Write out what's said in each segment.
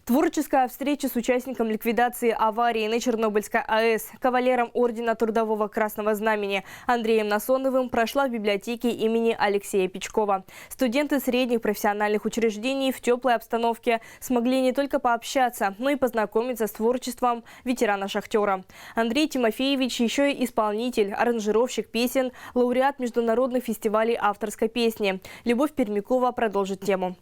Творческая встреча с участником ликвидации аварии на Чернобыльской АЭС, кавалером Ордена Трудового Красного Знамени Андреем Насоновым прошла в библиотеке имени Алексея Печкова. Студенты средних профессиональных учреждений в теплой обстановке смогли не только пообщаться, но и познакомиться с творчеством ветерана-шахтера. Андрей Тимофеевич еще и исполнитель, аранжировщик песен, лауреат международных фестивалей авторской песни. Любовь Пермякова продолжит тему.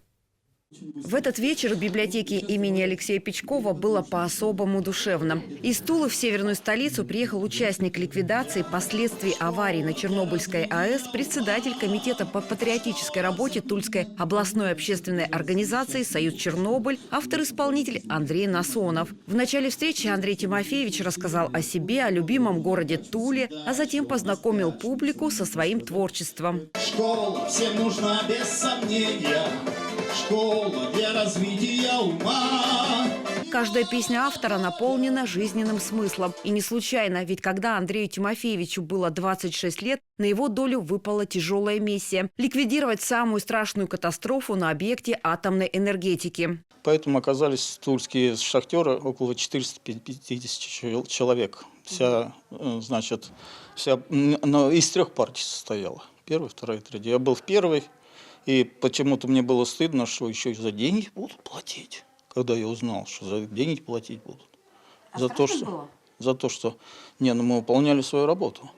В этот вечер в библиотеке имени Алексея Печкова было по-особому душевно. Из Тулы в северную столицу приехал участник ликвидации последствий аварии на Чернобыльской АЭС, председатель комитета по патриотической работе Тульской областной общественной организации «Союз Чернобыль», автор-исполнитель Андрей Насонов. В начале встречи Андрей Тимофеевич рассказал о себе, о любимом городе Туле, а затем познакомил публику со своим творчеством. Школа всем нужна без сомнения. Школа для развития ума. Каждая песня автора наполнена жизненным смыслом. И не случайно, ведь когда Андрею Тимофеевичу было 26 лет, на его долю выпала тяжелая миссия – ликвидировать самую страшную катастрофу на объекте атомной энергетики. Поэтому оказались тульские шахтеры около 450 человек. Из 3 партий состояла. Первая, вторая, третья. Я был в первой. И почему-то мне было стыдно, что еще и за деньги будут платить. Когда я узнал, что за деньги платить будут. За то, что мы выполняли свою работу.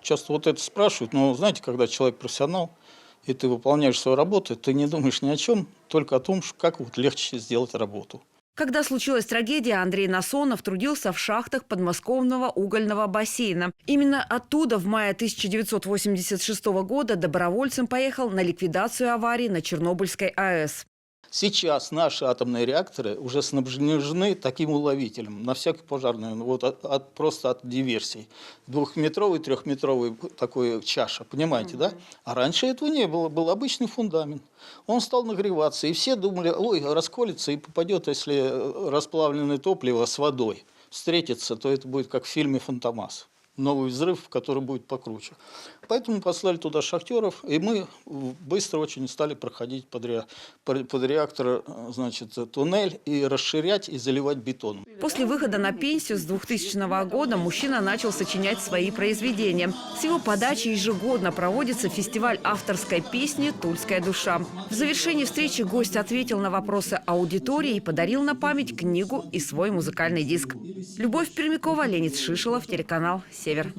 Часто вот это спрашивают, но знаете, когда человек профессионал, и ты выполняешь свою работу, ты не думаешь ни о чем, только о том, как вот легче сделать работу. Когда случилась трагедия, Андрей Насонов трудился в шахтах подмосковного угольного бассейна. Именно оттуда в мае 1986 года добровольцем поехал на ликвидацию аварии на Чернобыльской АЭС. Сейчас наши атомные реакторы уже снабжены таким уловителем на всякий пожарный, просто от диверсий. 2-метровый, 3-метровый такой чаша, понимаете, да? А раньше этого не было, был обычный фундамент. Он стал нагреваться, и все думали, ой, расколется и попадет, если расплавленное топливо с водой встретится, то это будет как в фильме «Фантомас». Новый взрыв, который будет покруче. Поэтому послали туда шахтеров, и мы быстро очень стали проходить под реактор, туннель и расширять и заливать бетоном. После выхода на пенсию с 2000 года мужчина начал сочинять свои произведения. С его подачи ежегодно проводится фестиваль авторской песни «Тульская душа». В завершении встречи гость ответил на вопросы аудитории и подарил на память книгу и свой музыкальный диск. Любовь Пермякова, Леонид Шишелов, телеканал «Север».